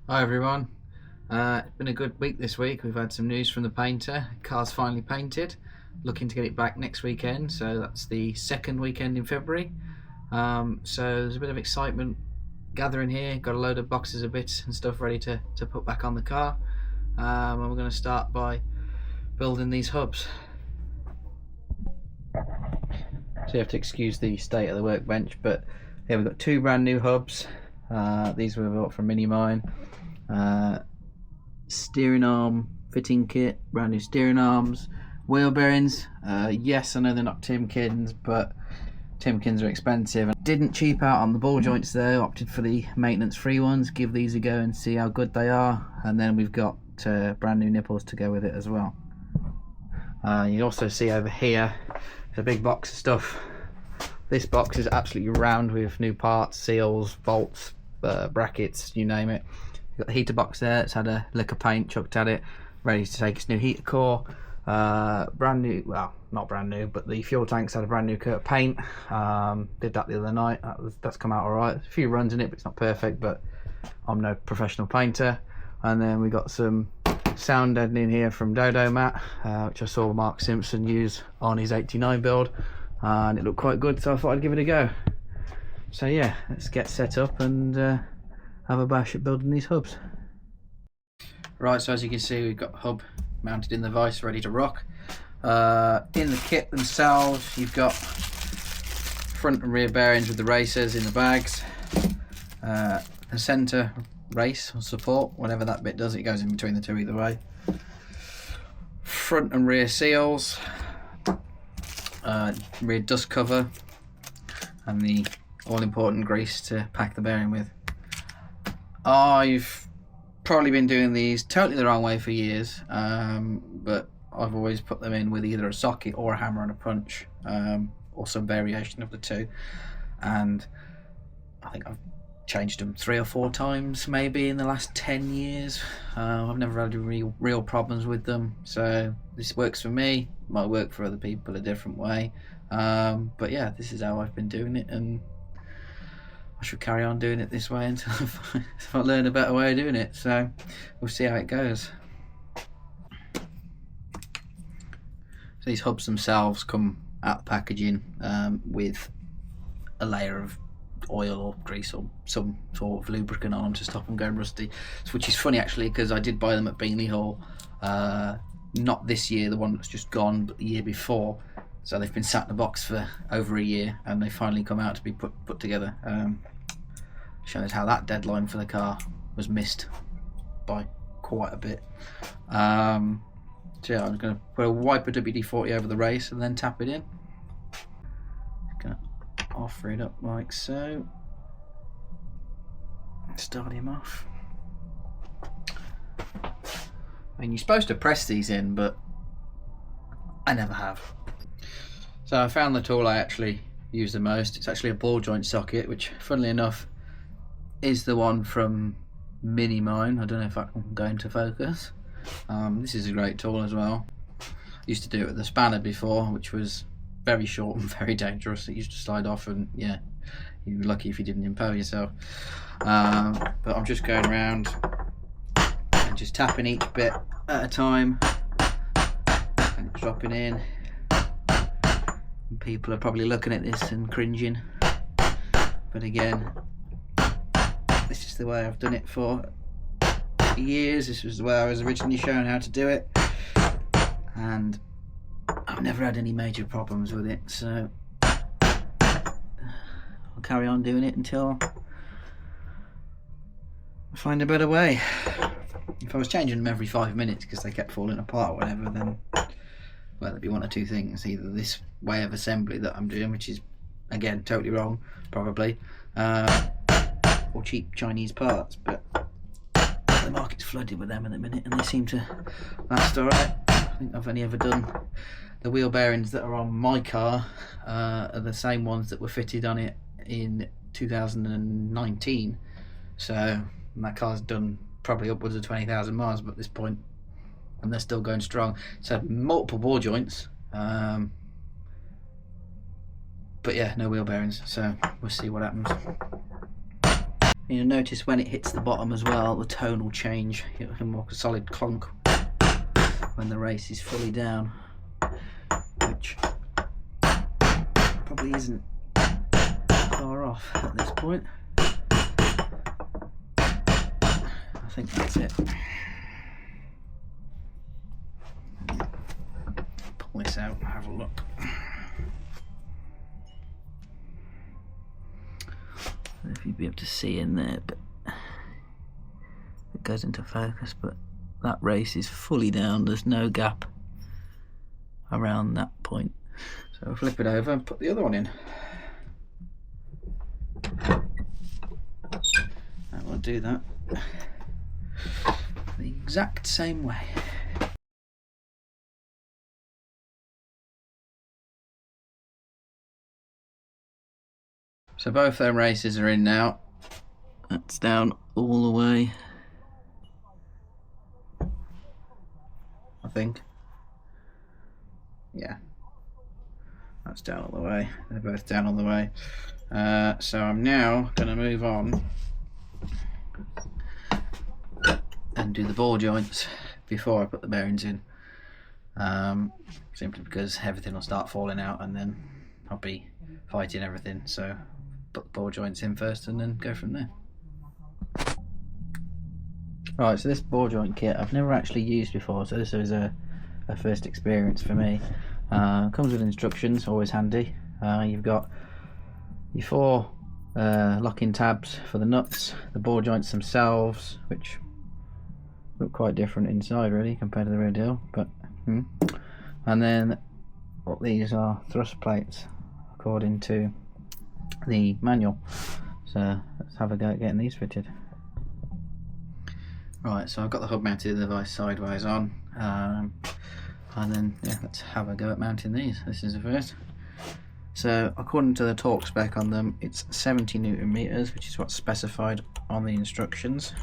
Hi everyone. It's been a good week this week. We've had some news from the painter. Car's finally painted. Looking to get it back next weekend, so that's the second weekend in February. So there's a bit of excitement gathering here. Got a load of boxes of bits and stuff ready to put back on the car. And we're going to start by building these hubs. So you have to excuse the state of the workbench, but here we've got two brand new hubs. These were bought from Mini Mine. Steering arm fitting kit, brand new steering arms, wheel bearings. Yes, I know they're not Timkins, but Timkins are expensive. Didn't cheap out on the ball joints though, opted for the maintenance free ones. Give these a go and see how good they are. And then we've got brand new nipples to go with it as well. You also see over here there's a big box of stuff. This box is absolutely round with new parts, seals, bolts, brackets, you name it. You've got the heater box there. It's had a lick of paint chucked at it, ready to take its new heater core. Brand new, well, not brand new, but the fuel tank's had a brand new coat of paint. Did that the other night. That's come out alright. A few runs in it, but it's not perfect, but I'm no professional painter. And then we got some sound deadening here from Dodo Matt, which I saw Mark Simpson use on his 89 build, and it looked quite good, so I thought I'd give it a go. So yeah, let's get set up and have a bash at building these hubs. Right, so as you can see, we've got the hub mounted in the vise, ready to rock. In the kit themselves, you've got front and rear bearings with the racers in the bags, the centre race or support, whatever that bit does, it goes in between the two either way. Front and rear seals, rear dust cover, and the all-important grease to pack the bearing with. I've probably been doing these totally the wrong way for years, but I've always put them in with either a socket or a hammer and a punch, or some variation of the two, and I think I've changed them 3 or 4 times maybe in the last 10 years. I've never had any real problems with them, so this works for me. Might work for other people a different way, but yeah, this is how I've been doing it, and I should carry on doing it this way until I learn a better way of doing it. So we'll see how it goes. So these hubs themselves come out of the packaging with a layer of oil or grease or some sort of lubricant on them to stop them going rusty, which is funny actually, because I did buy them at Beanley Hall, not this year, the one that's just gone, but the year before. So they've been sat in a box for over a year, and they finally come out to be put together. Shows how that deadline for the car was missed by quite a bit. So yeah, I'm going to put a wiper WD-40 over the race and then tap it in. Just going to offer it up like so. Start him off. I mean, you're supposed to press these in, but I never have. So I found the tool I actually use the most. It's actually a ball joint socket, which funnily enough is the one from Mini Mine. I don't know if I can go into focus. This is a great tool as well. I used to do it with the spanner before, which was very short and very dangerous. It used to slide off, and yeah, you'd be lucky if you didn't impale yourself. But I'm just going around and just tapping each bit at a time and dropping in. People are probably looking at this and cringing, but again, this is the way I've done it for years. This was the way I was originally shown how to do it, and I've never had any major problems with it, so I'll carry on doing it until I find a better way. If I was changing them every 5 minutes because they kept falling apart or whatever, then well, there'd be one or two things: either this way of assembly that I'm doing, which is again totally wrong probably, or cheap Chinese parts, but the market's flooded with them in a minute and they seem to last alright. I think I've only ever done the wheel bearings that are on my car, are the same ones that were fitted on it in 2019, so that car's done probably upwards of 20,000 miles at this point, and they're still going strong. So multiple ball joints, but yeah, no wheel bearings, so we'll see what happens. You'll notice when it hits the bottom as well, the tone will change. It'll have more a solid clunk when the race is fully down, which probably isn't far off at this point. I think that's it. Pull this out and have a look. I don't know if you'd be able to see in there, but it goes into focus, but that race is fully down. There's no gap around that point. So we'll flip it over and put the other one in. And we'll do that the exact same way. So both their races are in now. That's down all the way, I think. Yeah, that's down all the way. They're both down all the way. So I'm now going to move on and do the ball joints before I put the bearings in. Simply because everything will start falling out and then I'll be fighting everything. So put the ball joints in first and then go from there. Right, so this ball joint kit I've never actually used before, so this is a first experience for me. Comes with instructions, always handy. You've got your 4 locking tabs for the nuts, the ball joints themselves, which look quite different inside really compared to the real deal, but and then what these are thrust plates according to the manual. So let's have a go at getting these fitted. Right, so I've got the hub mounted device sideways on, and then yeah, let's have a go at mounting these. This is the first. So according to the torque spec on them, it's 70 Newton meters, which is what's specified on the instructions.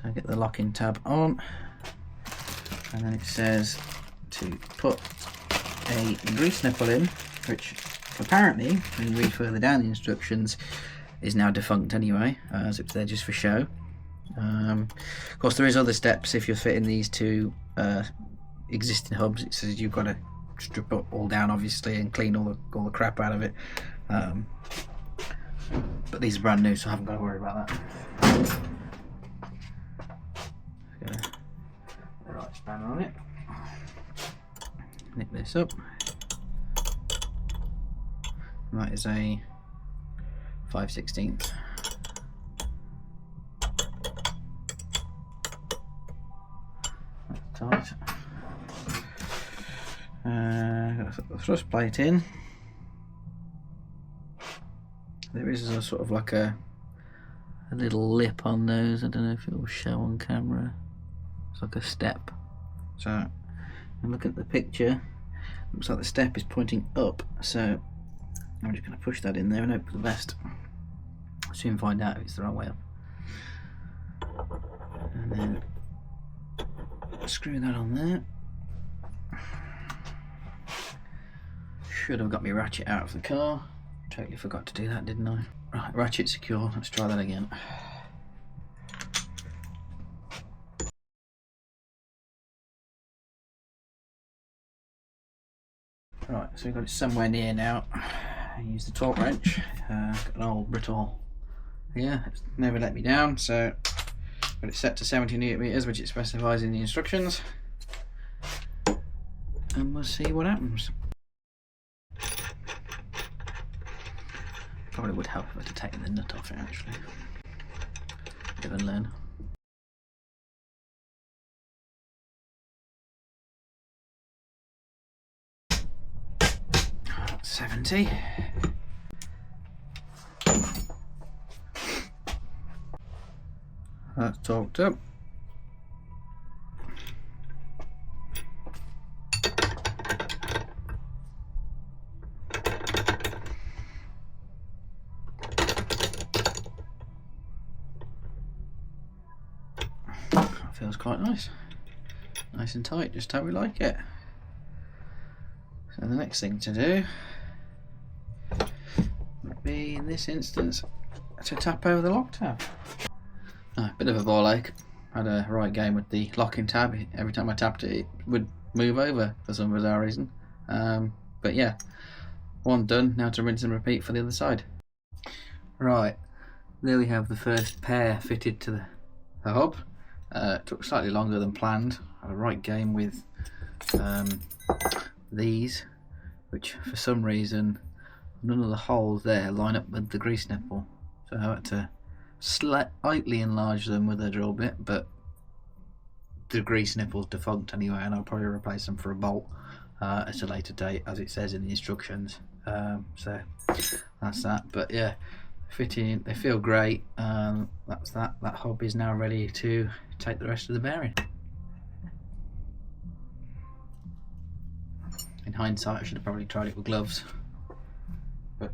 So get the locking tab on, and then it says to put a grease nipple in, which apparently, when you read further down the instructions, is now defunct anyway, as it's there just for show. Of course, there is other steps if you're fitting these to existing hubs. It says you've got to strip it all down, obviously, and clean all the crap out of it. But these are brand new, so I haven't got to worry about that. Get the right spanner on it. Nip this up. And that is a 5/16. Tight. Got to put the thrust plate in. There is a sort of like a little lip on those. I don't know if it will show on camera. It's like a step. So, and look at the picture. Looks like the step is pointing up. So I'm just going to push that in there and hope for the best. I'll soon find out if it's the wrong way up. And then screw that on there. Should have got my ratchet out of the car. Totally forgot to do that, didn't I? Right, ratchet secure. Let's try that again. Right, so we've got it somewhere near now. I use the torque wrench. Got an old brittle here. It's never let me down, so got it set to 70 Newton meters, which it specifies in the instructions, and we'll see what happens. Probably would help if I to take the nut off it actually. Live and learn. That's 70. That's torqued up. That feels quite nice. Nice and tight, just how we like it. So the next thing to do would be, in this instance, to tap over the lock tab. Bit of a ball ache. Had a right game with the locking tab. Every time I tapped it, it would move over for some bizarre reason. But yeah, one done. Now to rinse and repeat for the other side. Right, there we have the first pair fitted to the hub. Took slightly longer than planned. Had a right game with these, which for some reason none of the holes there line up with the grease nipple, so I had to slightly enlarge them with a drill bit, but the grease nipple's defunct anyway, and I'll probably replace them for a bolt at a later date, as it says in the instructions. So that's that. But yeah, fitting, they feel great. That's that. That hub is now ready to take the rest of the bearing. In hindsight, I should have probably tried it with gloves, but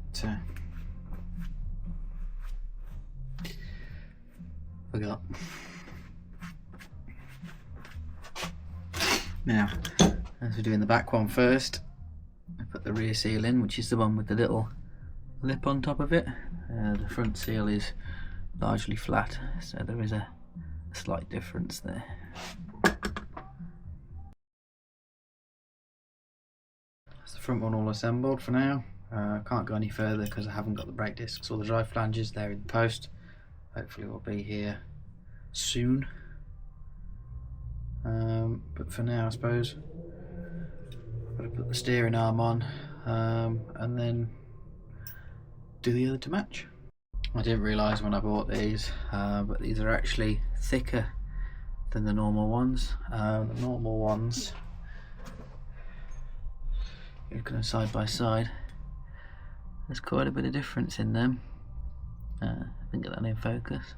forgot. Now, as we're doing the back one first, I put the rear seal in, which is the one with the little lip on top of it. The front seal is largely flat, so there is a slight difference there. That's the front one all assembled for now. Can't go any further because I haven't got the brake discs or the drive flanges. They're in the post. Hopefully we'll be here soon. But for now, I suppose I've got to put the steering arm on and then do the other to match. I didn't realise when I bought these, but these are actually thicker than the normal ones. The normal ones, looking at side by side, there's quite a bit of difference in them. I didn't get that in focus.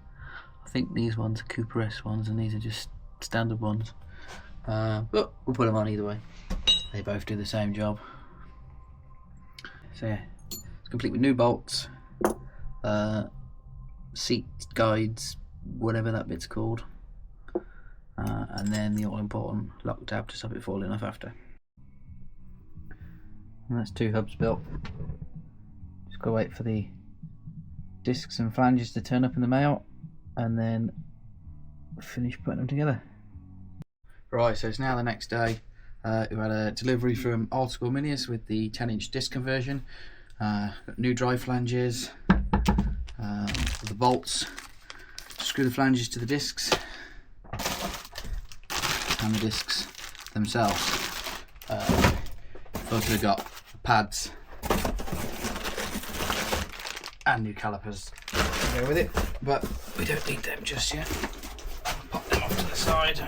I think these ones are Cooper S ones and these are just standard ones. But we'll put them on either way. They both do the same job. So yeah, it's complete with new bolts, seat guides, whatever that bit's called, and then the all-important lock tab to stop it falling off after. And that's two hubs built. Just gotta wait for the discs and flanges to turn up in the mail and then finish putting them together. Right, so it's now the next day. We had a delivery from Old School Minis with the 10-inch disc conversion. Got new drive flanges, the bolts, screw the flanges to the discs, and the discs themselves. We've also got pads and new calipers to go with it, but we don't need them just yet. I'll pop them off to the side.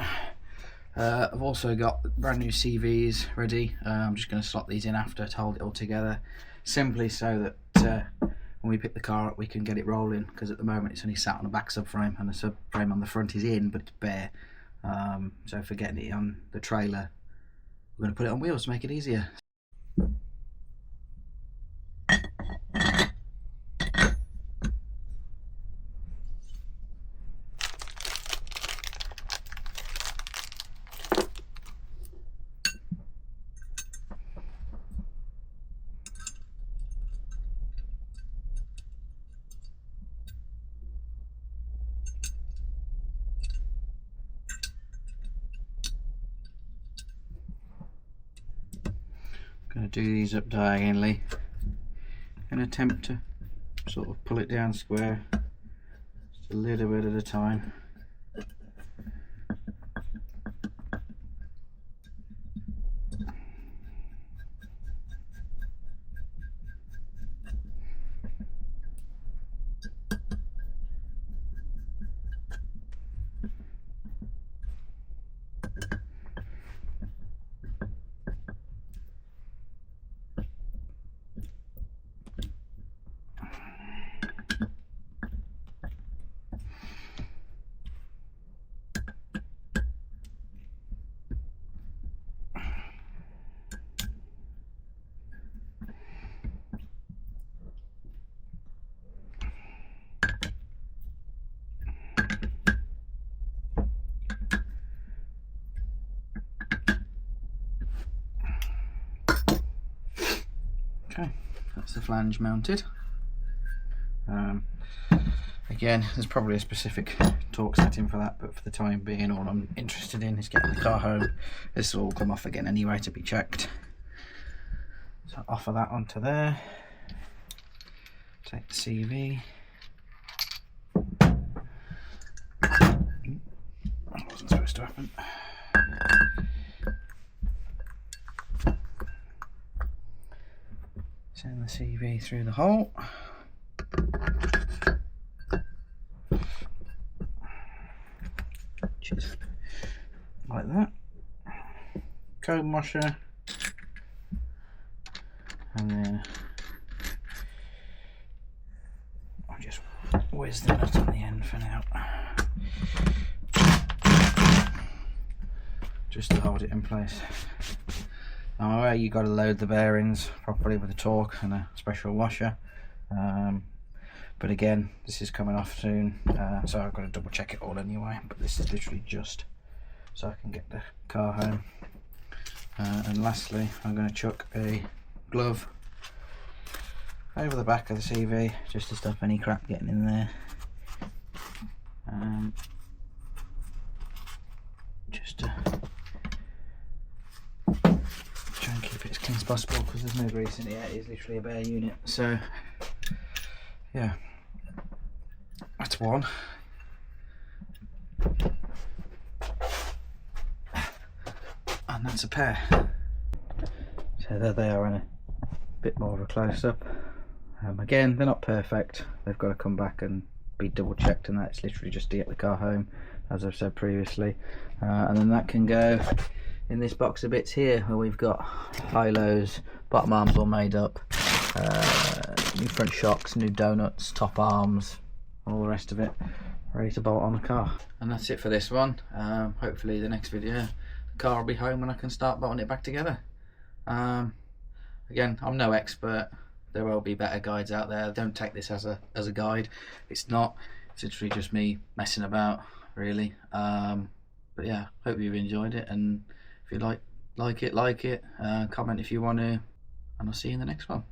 I've also got brand new CVs ready. I'm just going to slot these in after to hold it all together, simply so that when we pick the car up we can get it rolling, because at the moment it's only sat on a back subframe and the subframe on the front is in but it's bare. So for getting it on the trailer, we're going to put it on wheels to make it easier. Going to do these up diagonally and attempt to sort of pull it down square, just a little bit at a time. Okay, that's the flange mounted. again, there's probably a specific torque setting for that, but for the time being, all I'm interested in is getting the car home. This will all come off again anyway to be checked. So offer that onto there. Take the CV. That wasn't supposed to happen. Send the CV through the hole. Just like that. Comb washer. And then I'll just whiz the nut on the end for now. Just to hold it in place. Now you got to load the bearings properly with a torque and a special washer, but again, this is coming off soon, so I've got to double check it all anyway. But this is literally just so I can get the car home. And lastly, I'm going to chuck a glove over the back of the CV just to stop any crap getting in there. Just to try and keep it as clean as possible, because there's no grease in it yet. It's literally a bare unit. So yeah, that's one. And that's a pair. So there they are in a bit more of a close-up. Again, they're not perfect. They've got to come back and be double checked, and that's literally just to get the car home, as I've said previously. And then that can go in this box of bits here, where we've got high-lows, bottom arms all made up, new front shocks, new donuts, top arms, all the rest of it, ready to bolt on the car. And that's it for this one. Hopefully the next video, the car will be home and I can start bolting it back together. Again, I'm no expert. There will be better guides out there. Don't take this as a guide. It's not. It's literally just me messing about, really. But yeah, hope you've enjoyed it, and if you like it, comment if you want to, and I'll see you in the next one.